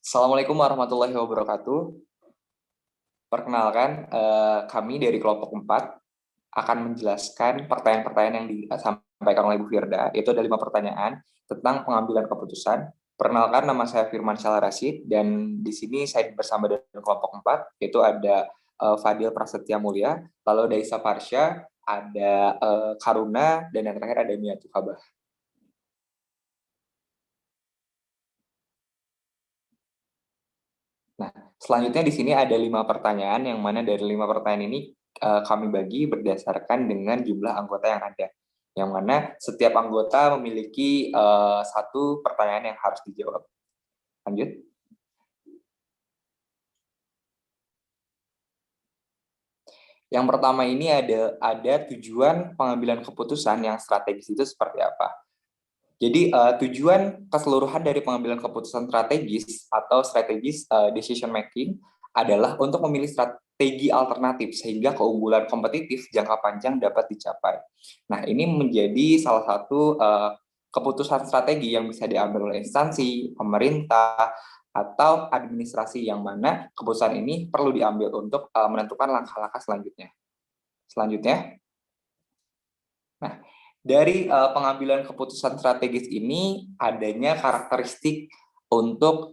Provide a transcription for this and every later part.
Assalamualaikum warahmatullahi wabarakatuh. Perkenalkan, kami dari kelompok 4 akan menjelaskan pertanyaan-pertanyaan yang disampaikan oleh Bu Firda. Itu ada 5 pertanyaan tentang pengambilan keputusan. Perkenalkan, nama saya Firman Syah Rashid, dan di sini saya bersama dengan kelompok 4, yaitu ada Fadil Prasetya Mulia, lalu ada Isa Farsha, ada Karuna, dan yang terakhir ada Mia Tukabah. Nah, selanjutnya di sini ada 5 pertanyaan, yang mana dari 5 pertanyaan ini kami bagi berdasarkan dengan jumlah anggota yang ada. Yang mana setiap anggota memiliki satu pertanyaan yang harus dijawab. Lanjut. Yang pertama ini ada tujuan pengambilan keputusan yang strategis itu seperti apa. Jadi tujuan keseluruhan dari pengambilan keputusan strategis atau strategis decision making adalah untuk memilih strategi alternatif sehingga keunggulan kompetitif jangka panjang dapat dicapai. Nah, ini menjadi salah satu keputusan strategi yang bisa diambil oleh instansi, pemerintah, atau administrasi, yang mana keputusan ini perlu diambil untuk menentukan langkah-langkah selanjutnya. Nah, dari pengambilan keputusan strategis ini adanya karakteristik untuk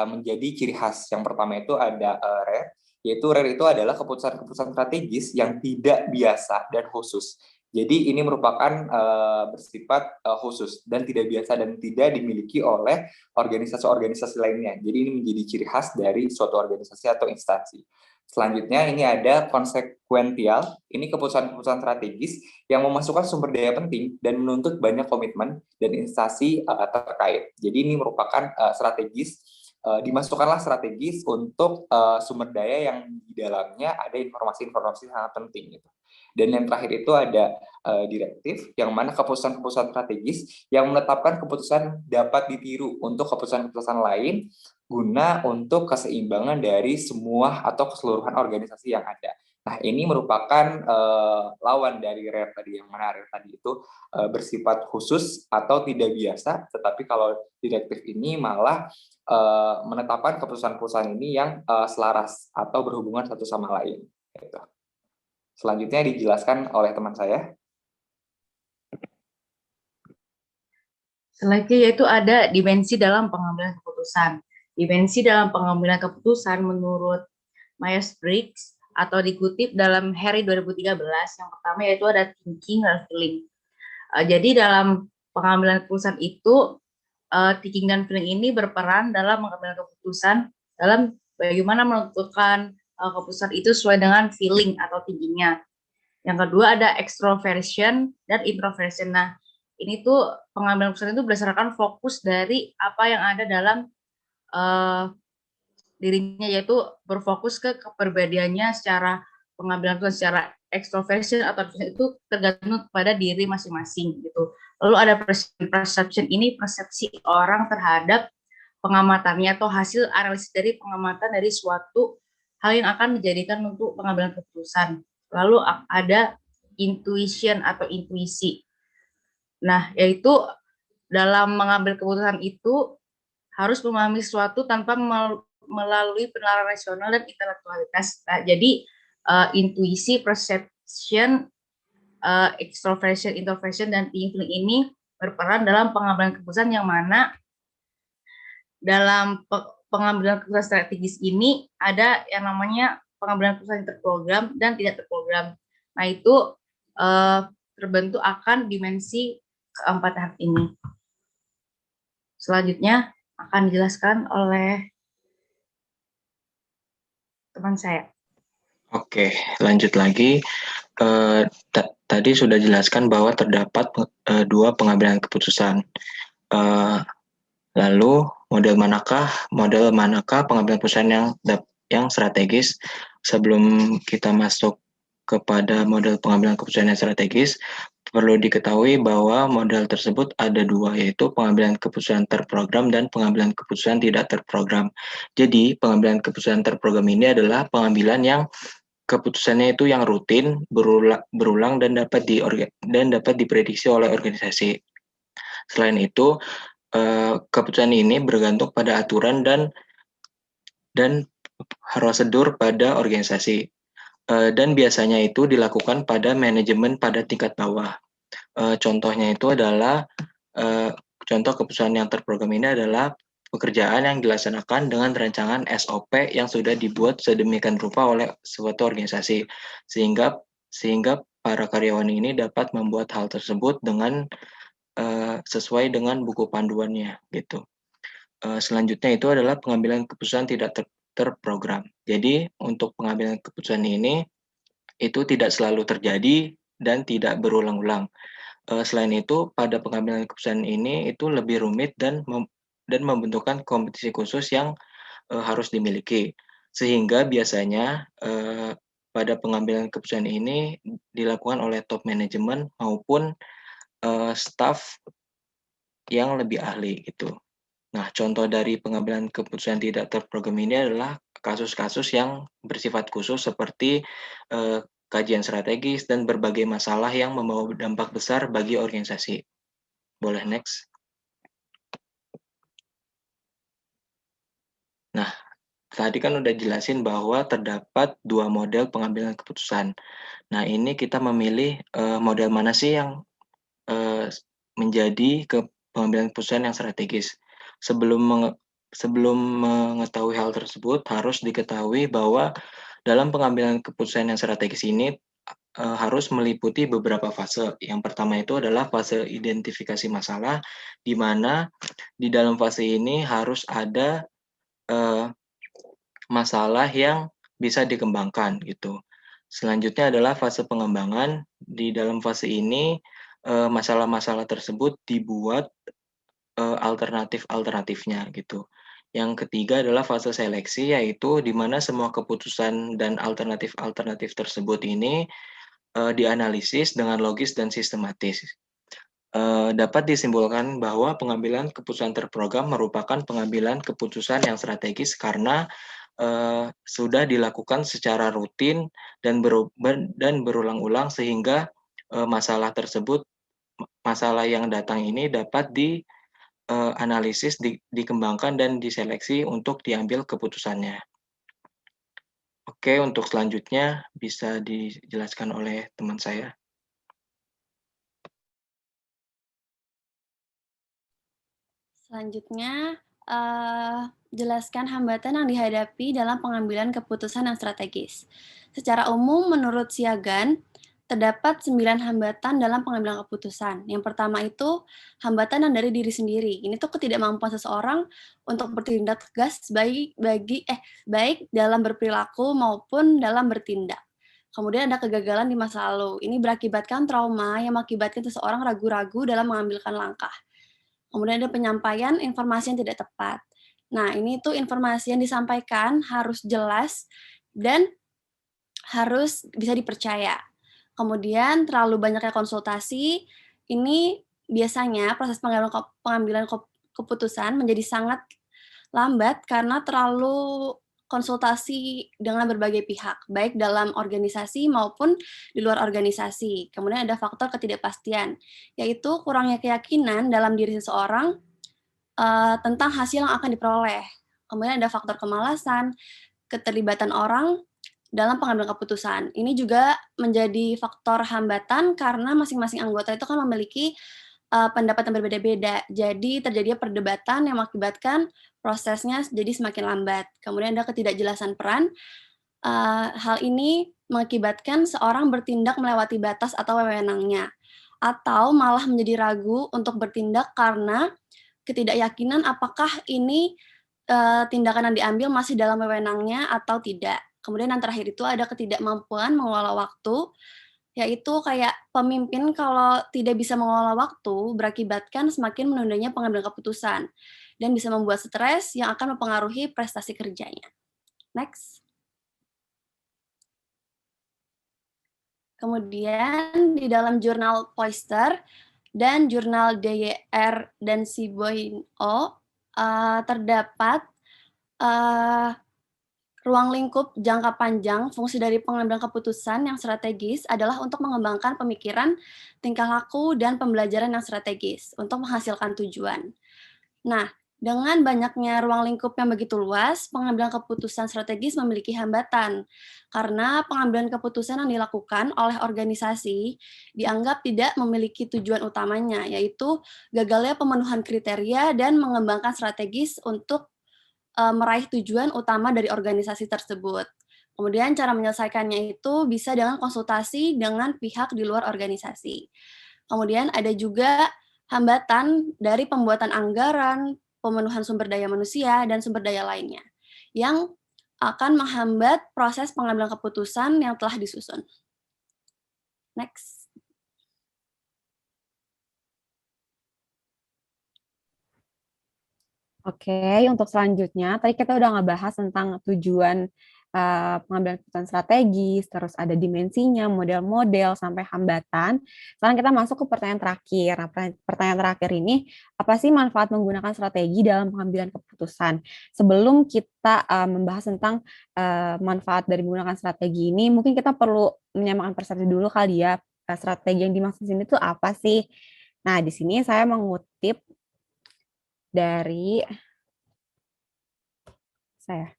menjadi ciri khas. Yang pertama itu ada rare, yaitu rare itu adalah keputusan-keputusan strategis yang tidak biasa dan khusus. Jadi ini merupakan bersifat khusus dan tidak biasa dan tidak dimiliki oleh organisasi-organisasi lainnya. Jadi ini menjadi ciri khas dari suatu organisasi atau instansi. Selanjutnya ini ada konsekuensial, ini keputusan-keputusan strategis yang memasukkan sumber daya penting dan menuntut banyak komitmen dan instansi terkait. Jadi ini merupakan strategis, dimasukkanlah strategis untuk sumber daya yang di dalamnya ada informasi-informasi sangat penting gitu. Dan yang terakhir itu ada direktif, yang mana keputusan-keputusan strategis yang menetapkan keputusan dapat ditiru untuk keputusan-keputusan lain guna untuk keseimbangan dari semua atau keseluruhan organisasi yang ada. Nah, ini merupakan lawan dari rare tadi, yang mana rare tadi itu bersifat khusus atau tidak biasa, tetapi kalau direktif ini malah menetapkan keputusan-keputusan ini yang selaras atau berhubungan satu sama lain. Gitu. Selanjutnya dijelaskan oleh teman saya. Selanjutnya yaitu ada dimensi dalam pengambilan keputusan. Dimensi dalam pengambilan keputusan menurut Myers-Briggs atau dikutip dalam Harry 2013, yang pertama yaitu ada thinking dan feeling. Jadi dalam pengambilan keputusan itu, thinking dan feeling ini berperan dalam mengambil keputusan dalam bagaimana menentukan keputusan itu sesuai dengan feeling atau thinkingnya. Yang kedua ada extroversion dan introversion. Nah, ini tuh pengambilan keputusan itu berdasarkan fokus dari apa yang ada dalam dirinya, yaitu berfokus ke kepribadiannya secara pengambilan keputusan secara extroversion atau itu tergantung pada diri masing-masing gitu. Lalu ada perception, ini persepsi orang terhadap pengamatannya atau hasil analisis dari pengamatan dari suatu hal yang akan dijadikan untuk pengambilan keputusan. Lalu ada intuition atau intuisi. Nah, yaitu dalam mengambil keputusan itu harus memahami sesuatu tanpa melalui penalaran rasional dan intelektualitas. Nah, jadi intuisi, perception, extroversion, introversion, dan thinking ini berperan dalam pengambilan keputusan, yang mana dalam pengambilan keputusan strategis ini ada yang namanya pengambilan keputusan terprogram dan tidak terprogram. Nah, itu terbentuk akan dimensi keempat tahap ini. Selanjutnya akan dijelaskan oleh teman saya. Oke, lanjut lagi. Tadi sudah jelaskan bahwa terdapat dua pengambilan keputusan. Lalu model manakah pengambilan keputusan yang strategis? Sebelum kita masuk kepada model pengambilan keputusan yang strategis, perlu diketahui bahwa model tersebut ada dua, yaitu pengambilan keputusan terprogram dan pengambilan keputusan tidak terprogram. Jadi, pengambilan keputusan terprogram ini adalah pengambilan yang keputusannya itu yang rutin, berulang dan dapat diprediksi oleh organisasi. Selain itu, keputusan ini bergantung pada aturan dan dan prosedur pada organisasi. Dan biasanya itu dilakukan pada manajemen pada tingkat bawah. Contohnya itu adalah contoh keputusan yang terprogram ini adalah pekerjaan yang dilaksanakan dengan rancangan SOP yang sudah dibuat sedemikian rupa oleh suatu organisasi, sehingga para karyawan ini dapat membuat hal tersebut dengan sesuai dengan buku panduannya gitu. Selanjutnya itu adalah pengambilan keputusan tidak terprogram. Jadi untuk pengambilan keputusan ini itu tidak selalu terjadi dan tidak berulang-ulang. Selain itu, pada pengambilan keputusan ini itu lebih rumit dan membentukkan kompetisi khusus yang harus dimiliki. Sehingga biasanya pada pengambilan keputusan ini dilakukan oleh top manajemen maupun staff yang lebih ahli gitu. Nah, contoh dari pengambilan keputusan tidak terprogram ini adalah kasus-kasus yang bersifat khusus seperti kajian strategis dan berbagai masalah yang membawa dampak besar bagi organisasi. Boleh next. Nah, tadi kan udah jelasin bahwa terdapat 2 model pengambilan keputusan. Nah, ini kita memilih model mana sih yang menjadi pengambilan keputusan yang strategis. Sebelum mengetahui hal tersebut, harus diketahui bahwa dalam pengambilan keputusan yang strategis ini harus meliputi beberapa fase. Yang pertama itu adalah fase identifikasi masalah, di mana di dalam fase ini harus ada masalah yang bisa dikembangkan gitu. Selanjutnya adalah fase pengembangan. Di dalam fase ini masalah-masalah tersebut dibuat alternatif-alternatifnya gitu. Yang ketiga adalah fase seleksi, yaitu di mana semua keputusan dan alternatif-alternatif tersebut ini dianalisis dengan logis dan sistematis. Dapat disimpulkan bahwa pengambilan keputusan terprogram merupakan pengambilan keputusan yang strategis karena sudah dilakukan secara rutin dan berulang-ulang sehingga masalah tersebut, masalah yang datang ini dapat analisis, dikembangkan dan diseleksi untuk diambil keputusannya. Oke, untuk selanjutnya bisa dijelaskan oleh teman saya. Selanjutnya, jelaskan hambatan yang dihadapi dalam pengambilan keputusan yang strategis. Secara umum, menurut Siagan, terdapat 9 hambatan dalam pengambilan keputusan. Yang pertama itu hambatan yang dari diri sendiri. Ini tuh ketidakmampuan seseorang untuk bertindak tegas baik dalam berperilaku maupun dalam bertindak. Kemudian ada kegagalan di masa lalu. Ini berakibatkan trauma yang mengakibatkan seseorang ragu-ragu dalam mengambilkan langkah. Kemudian ada penyampaian informasi yang tidak tepat. Nah, ini tuh informasi yang disampaikan harus jelas dan harus bisa dipercaya. Kemudian terlalu banyaknya konsultasi, ini biasanya proses pengambilan keputusan menjadi sangat lambat karena terlalu konsultasi dengan berbagai pihak, baik dalam organisasi maupun di luar organisasi. Kemudian ada faktor ketidakpastian, yaitu kurangnya keyakinan dalam diri seseorang tentang hasil yang akan diperoleh. Kemudian ada faktor kemalasan, keterlibatan orang dalam pengambilan keputusan. Ini juga menjadi faktor hambatan karena masing-masing anggota itu kan memiliki pendapat yang berbeda-beda. Jadi terjadinya perdebatan yang mengakibatkan prosesnya jadi semakin lambat. Kemudian ada ketidakjelasan peran. Hal ini mengakibatkan seorang bertindak melewati batas atau wewenangnya, atau malah menjadi ragu untuk bertindak karena ketidakyakinan apakah ini tindakan yang diambil masih dalam wewenangnya atau tidak. Kemudian yang terakhir itu ada ketidakmampuan mengelola waktu, yaitu kayak pemimpin kalau tidak bisa mengelola waktu berakibatkan semakin menundanya pengambilan keputusan dan bisa membuat stres yang akan mempengaruhi prestasi kerjanya. Next. Kemudian di dalam jurnal Poyster dan jurnal DYR dan Siboyno terdapat ruang lingkup jangka panjang. Fungsi dari pengambilan keputusan yang strategis adalah untuk mengembangkan pemikiran, tingkah laku, dan pembelajaran yang strategis untuk menghasilkan tujuan. Nah, Dengan banyaknya ruang lingkup yang begitu luas, pengambilan keputusan strategis memiliki hambatan, karena pengambilan keputusan yang dilakukan oleh organisasi dianggap tidak memiliki tujuan utamanya, yaitu gagalnya pemenuhan kriteria dan mengembangkan strategis untuk meraih tujuan utama dari organisasi tersebut. Kemudian cara menyelesaikannya itu bisa dengan konsultasi dengan pihak di luar organisasi. Kemudian ada juga hambatan dari pembuatan anggaran, pemenuhan sumber daya manusia, dan sumber daya lainnya, yang akan menghambat proses pengambilan keputusan yang telah disusun. Next. Oke, untuk selanjutnya, tadi kita udah ngebahas tentang tujuan pengambilan keputusan strategis, terus ada dimensinya, model-model, sampai hambatan. Sekarang kita masuk ke pertanyaan terakhir. Nah, pertanyaan terakhir ini, apa sih manfaat menggunakan strategi dalam pengambilan keputusan? Sebelum kita membahas tentang manfaat dari menggunakan strategi ini, mungkin kita perlu menyamakan persepsi dulu kali ya, strategi yang dimaksud sini itu apa sih? Nah, di sini saya mengutip dari saya.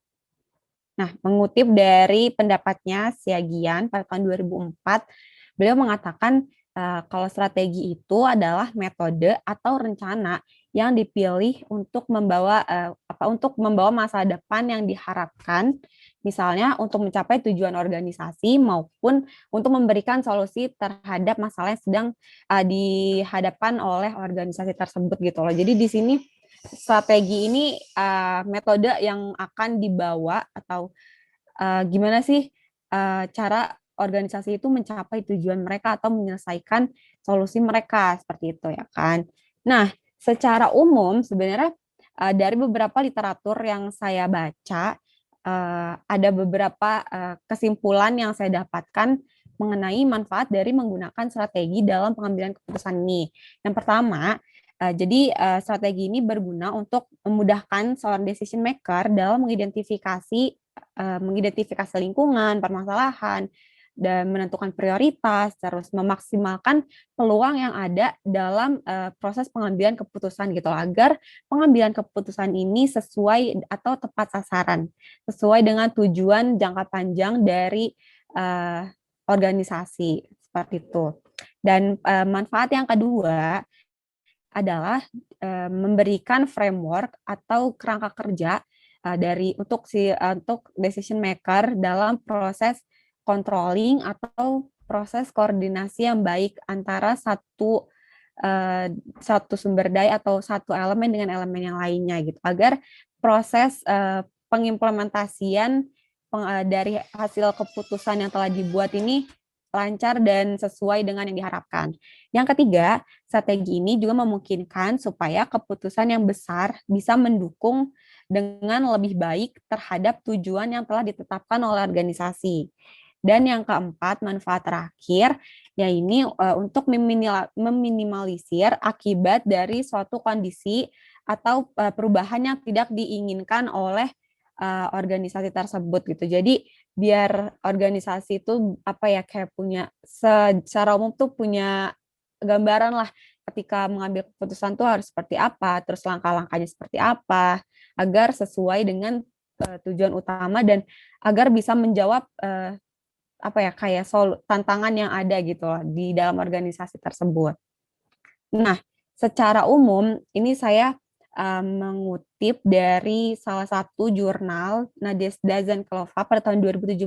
Nah, mengutip dari pendapatnya Siagian pada tahun 2004, beliau mengatakan kalau strategi itu adalah metode atau rencana yang dipilih untuk membawa masa depan yang diharapkan, misalnya untuk mencapai tujuan organisasi maupun untuk memberikan solusi terhadap masalah yang sedang dihadapkan oleh organisasi tersebut gitu loh. Jadi di sini strategi ini metode yang akan dibawa atau gimana sih cara organisasi itu mencapai tujuan mereka atau menyelesaikan solusi mereka seperti itu ya kan. Nah, secara umum sebenarnya dari beberapa literatur yang saya baca ada beberapa kesimpulan yang saya dapatkan mengenai manfaat dari menggunakan strategi dalam pengambilan keputusan ini. Yang pertama, jadi strategi ini berguna untuk memudahkan seorang decision maker dalam mengidentifikasi lingkungan, permasalahan, dan menentukan prioritas, terus memaksimalkan peluang yang ada dalam proses pengambilan keputusan gitu agar pengambilan keputusan ini sesuai atau tepat sasaran, sesuai dengan tujuan jangka panjang dari organisasi seperti itu. Dan manfaat yang kedua adalah memberikan framework atau kerangka kerja untuk decision maker dalam proses controlling atau proses koordinasi yang baik antara satu sumber daya atau satu elemen dengan elemen yang lainnya gitu agar proses pengimplementasian dari hasil keputusan yang telah dibuat ini lancar dan sesuai dengan yang diharapkan. Yang ketiga, strategi ini juga memungkinkan supaya keputusan yang besar bisa mendukung dengan lebih baik terhadap tujuan yang telah ditetapkan oleh organisasi. Dan yang keempat, manfaat terakhir, yaitu untuk meminimalisir akibat dari suatu kondisi atau perubahan yang tidak diinginkan oleh organisasi tersebut gitu. Jadi biar organisasi itu kayak punya secara umum tuh punya gambaran lah ketika mengambil keputusan tuh harus seperti apa, terus langkah-langkahnya seperti apa agar sesuai dengan tujuan utama dan agar bisa menjawab kayak tantangan yang ada gitu loh di dalam organisasi tersebut. Nah, secara umum ini saya mengutip dari salah satu jurnal Nadezhda Zankelova pada tahun 2017.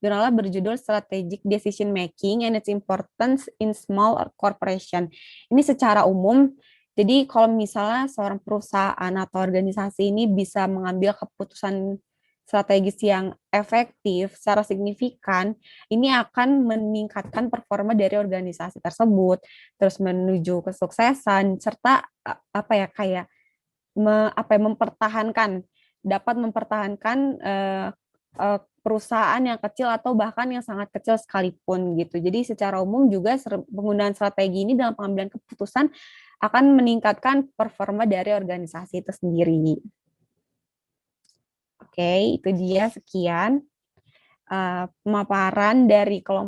Jurnalnya berjudul Strategic Decision Making and Its Importance in Small Corporation. Ini secara umum, jadi kalau misalnya seorang perusahaan atau organisasi ini bisa mengambil keputusan strategis yang efektif secara signifikan, ini akan meningkatkan performa dari organisasi tersebut, terus menuju kesuksesan serta dapat mempertahankan perusahaan yang kecil atau bahkan yang sangat kecil sekalipun gitu. Jadi secara umum juga penggunaan strategi ini dalam pengambilan keputusan akan meningkatkan performa dari organisasi itu sendiri. Oke, itu dia sekian pemaparan dari kelompok